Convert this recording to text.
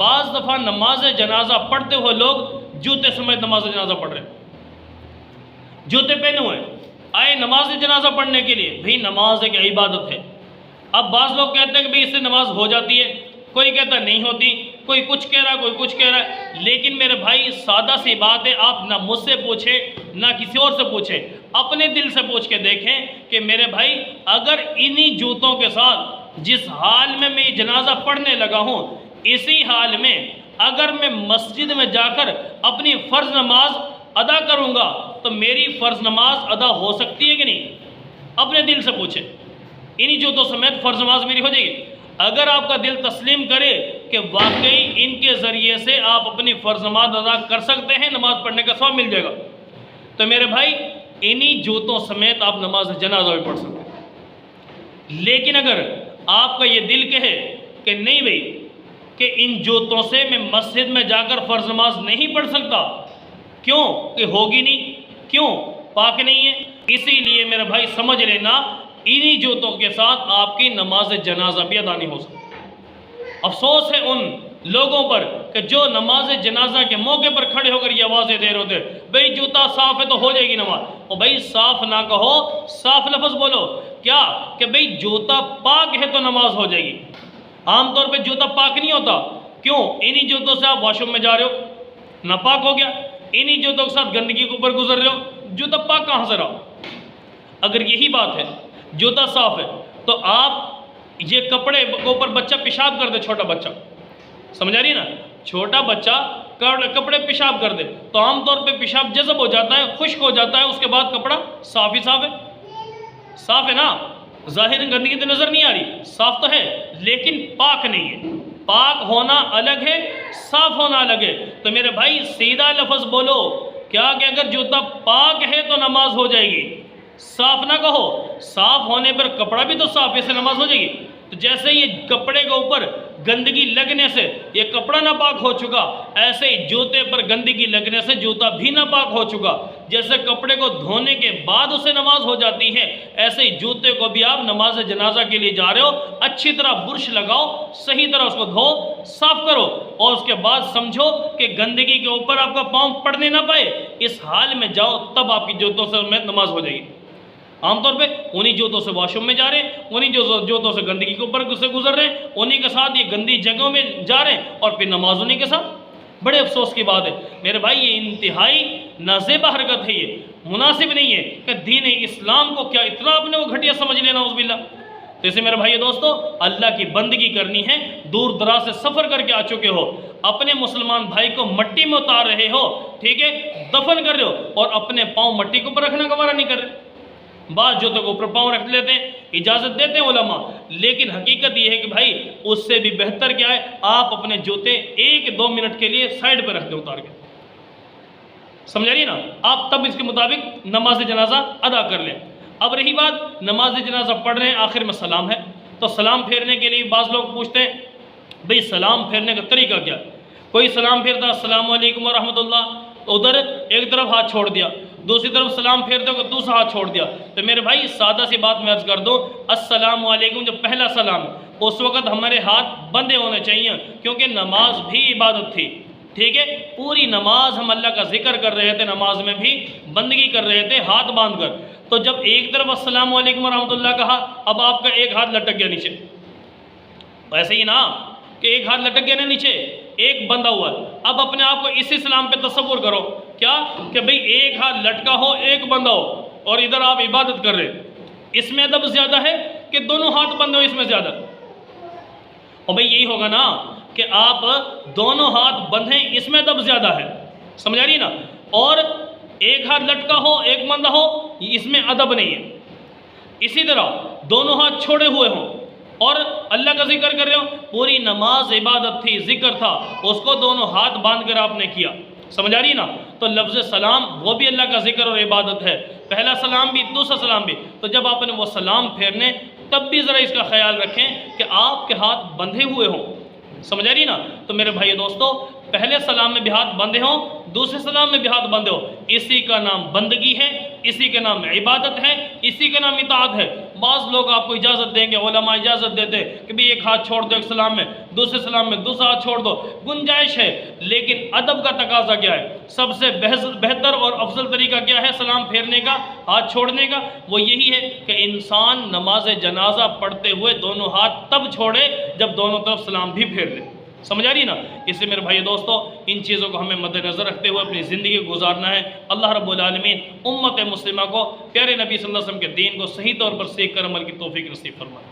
بعض دفعہ نماز جنازہ پڑھتے ہوئے لوگ جوتے سمیت نماز جنازہ پڑھ رہے ہیں، جوتے پہنے ہوئے آئے نماز جنازہ پڑھنے کے لیے۔ بھئی نماز ایک عبادت ہے۔ اب بعض لوگ کہتے ہیں کہ بھئی اس سے نماز ہو جاتی ہے، کوئی کہتا ہے نہیں ہوتی، کوئی کچھ کہہ رہا ہے، کوئی کچھ کہہ رہا ہے۔ لیکن میرے بھائی سادہ سی بات ہے، آپ نہ مجھ سے پوچھیں نہ کسی اور سے پوچھیں، اپنے دل سے پوچھ کے دیکھیں کہ میرے بھائی اگر انہی جوتوں کے ساتھ جس حال میں یہ جنازہ پڑھنے لگا ہوں، اسی حال میں اگر میں مسجد میں جا کر اپنی فرض نماز ادا کروں گا تو میری فرض نماز ادا ہو سکتی ہے کہ نہیں؟ اپنے دل سے پوچھیں، انہی جوتوں سمیت فرض نماز میری ہو جائے گی؟ اگر آپ کا دل تسلیم کرے کہ واقعی ان کے ذریعے سے آپ اپنی فرض نماز ادا کر سکتے ہیں، نماز پڑھنے کا ثواب مل جائے گا، تو میرے بھائی انہی جوتوں سمیت آپ نماز جنازہ بھی پڑھ سکتے ہیں۔ لیکن اگر آپ کا یہ دل کہے کہ نہیں بھئی کہ ان جوتوں سے میں مسجد میں جا کر فرض نماز نہیں پڑھ سکتا، کیوں کہ ہوگی نہیں، کیوں پاک نہیں ہے، اسی لیے میرے بھائی سمجھ لینا انہی جوتوں کے ساتھ آپ کی نماز جنازہ بھی ادا نہیں ہو سکتی۔ افسوس ہے ان لوگوں پر کہ جو نماز جنازہ کے موقع پر کھڑے ہو کر یہ آوازیں دے رہے ہوتے بھئی جوتا صاف ہے تو ہو جائے گی نماز۔ اور بھئی صاف نہ کہو، صاف لفظ بولو، کیا کہ بھئی جوتا پاک ہے تو نماز ہو جائے گی۔ عام طور پہ جوتا پاک نہیں ہوتا، کیوں؟ انہی جوتوں سے آپ واش روم میں جا رہے ہو، ناپاک ہو گیا، انہی جوتوں کے ساتھ گندگی کے اوپر گزر رہے ہو، جوتا پاک کہاں سے رہا؟ اگر یہی بات ہے، جوتا صاف ہے، تو آپ یہ کپڑے کے اوپر بچہ پیشاب کر دے، چھوٹا بچہ، سمجھا رہی نا؟ چھوٹا بچہ کپڑے پیشاب کر دے تو عام طور پہ پیشاب جذب ہو جاتا ہے، خشک ہو جاتا ہے، اس کے بعد کپڑا صاف ہی صاف ہے، صاف ہے نا؟ ظاہر گندگی تو نظر نہیں آ رہی، صاف تو ہے لیکن پاک نہیں ہے۔ پاک ہونا الگ ہے، صاف ہونا الگ ہے۔ تو میرے بھائی سیدھا لفظ بولو، کیا کہ اگر جوتا پاک ہے تو نماز ہو جائے گی، صاف نہ کہو، صاف ہونے پر کپڑا بھی تو صاف ہے، اس سے نماز ہو جائے گی۔ تو جیسے یہ کپڑے کے اوپر گندگی لگنے سے یہ کپڑا ناپاک ہو چکا، ایسے ہی جوتے پر گندگی لگنے سے جوتا بھی ناپاک ہو چکا۔ جیسے کپڑے کو دھونے کے بعد اسے نماز ہو جاتی ہے، ایسے ہی جوتے کو بھی آپ نماز جنازہ کے لیے جا رہے ہو، اچھی طرح برش لگاؤ، صحیح طرح اس کو دھو، صاف کرو، اور اس کے بعد سمجھو کہ گندگی کے اوپر آپ کا پاؤں پڑنے نہ پائے، اس حال میں جاؤ، تب آپ کی جوتوں سے نماز ہو جائے گی۔ عام طور پہ انہی جوتوں سے واش روم میں جا رہے ہیں، انہی جوتوں سے گندگی کے اوپر سے گزر رہے ہیں، انہی کے ساتھ یہ گندی جگہوں میں جا رہے ہیں، اور پھر نماز انہی کے ساتھ۔ بڑے افسوس کی بات ہے میرے بھائی، یہ انتہائی نازیبہ حرکت ہے، یہ مناسب نہیں ہے کہ دین اسلام کو کیا اتنا اپنے کو گھٹیا سمجھ لینا، نعوذ باللہ۔ تو اسے میرے بھائی دوستو، اللہ کی بندگی کرنی ہے، دور دراز سے سفر کر کے آ چکے ہو، اپنے مسلمان بھائی کو مٹی میں اتار رہے ہو، ٹھیک ہے، دفن کر رہے ہو، اور اپنے پاؤں مٹی کے اوپر رکھنا گوارا نہیں کر رہے۔ بعض جوتوں کے اوپر پاؤں رکھ لیتے ہیں، اجازت دیتے ہیں علماء، لیکن حقیقت یہ ہے کہ بھائی اس سے بھی بہتر کیا ہے، آپ اپنے جوتے 1-2 منٹ کے لیے سائیڈ پہ رکھ دیں اتار کے، سمجھا رہی نا؟ آپ تب اس کے مطابق نماز جنازہ ادا کر لیں۔ اب رہی بات نماز جنازہ پڑھ رہے ہیں، آخر میں سلام ہے، تو سلام پھیرنے کے لیے بعض لوگ پوچھتے ہیں بھئی سلام پھیرنے کا طریقہ کیا؟ کوئی سلام پھیرتا السلام علیکم ورحمۃ اللہ، تو ادھر ایک طرف ہاتھ چھوڑ دیا، دوسری طرف سلام پھیرتے ہو دوسرا ہاتھ چھوڑ دیا۔ تو میرے بھائی سادہ سی بات میں عرض کر دوں، السلام علیکم جو پہلا سلام، اس وقت ہمارے ہاتھ بندے ہونے چاہیے، کیونکہ نماز بھی عبادت تھی، ٹھیک ہے، پوری نماز ہم اللہ کا ذکر کر رہے تھے، نماز میں بھی بندگی کر رہے تھے ہاتھ باندھ کر۔ تو جب ایک طرف السلام علیکم ورحمۃ اللہ کہا، اب آپ کا ایک ہاتھ لٹک گیا نیچے، ایسے ہی نا کہ ایک ہاتھ لٹک گیا نا نیچے، ایک بندہ ہوا۔ اب اپنے آپ کو اسی سلام پہ تصور کرو، کیا کہ بھئی ایک ہاتھ لٹکا ہو، ایک بندہ ہو، اور ادھر آپ عبادت کر رہے، اس میں ادب زیادہ ہے کہ دونوں ہاتھ بندے ہو اس میں زیادہ؟ اور بھئی یہی ہوگا نا کہ آپ دونوں ہاتھ بندھیں، اس میں ادب زیادہ ہے، سمجھا رہی نا؟ اور ایک ہاتھ لٹکا ہو، ایک بندہ ہو، اس میں ادب نہیں ہے۔ اسی طرح دونوں ہاتھ چھوڑے ہوئے ہوں اور اللہ کا ذکر کر رہے ہو، پوری نماز عبادت تھی، ذکر تھا، اس کو دونوں ہاتھ باندھ کر آپ نے کیا، سمجھا رہی نا؟ تو لفظ سلام وہ بھی اللہ کا ذکر اور عبادت ہے، پہلا سلام بھی دوسرا سلام بھی۔ تو جب آپ نے وہ سلام پھیرنے، تب بھی ذرا اس کا خیال رکھیں کہ آپ کے ہاتھ بندھے ہوئے ہوں، سمجھا رہی نا؟ تو میرے بھائی دوستو، پہلے سلام میں بھی ہاتھ بندھے ہوں، دوسرے سلام میں بھی ہاتھ بندھے ہوں، اسی کا نام بندگی ہے، اسی کے نام عبادت ہے، اسی کے نام اطاعت ہے۔ بعض لوگ آپ کو اجازت دیں گے، علماء اجازت دیتے کہ بھی ایک ہاتھ چھوڑ دو ایک سلام میں، دوسرے سلام میں دوسرا ہاتھ چھوڑ دو، گنجائش ہے، لیکن ادب کا تقاضا کیا ہے؟ سب سے بہتر اور افضل طریقہ کیا ہے سلام پھیرنے کا، ہاتھ چھوڑنے کا؟ وہ یہی ہے کہ انسان نماز جنازہ پڑھتے ہوئے دونوں ہاتھ تب چھوڑے جب دونوں طرف سلام بھی پھیر لے۔ سمجھ آ رہی نا؟ اس سے میرے بھائی دوستو، ان چیزوں کو ہمیں مد نظر رکھتے ہوئے اپنی زندگی گزارنا ہے۔ اللہ رب العالمین امت مسلمہ کو پیارے نبی صلی اللہ علیہ وسلم کے دین کو صحیح طور پر سیکھ کر عمل کی توفیق نصیب فرمائے۔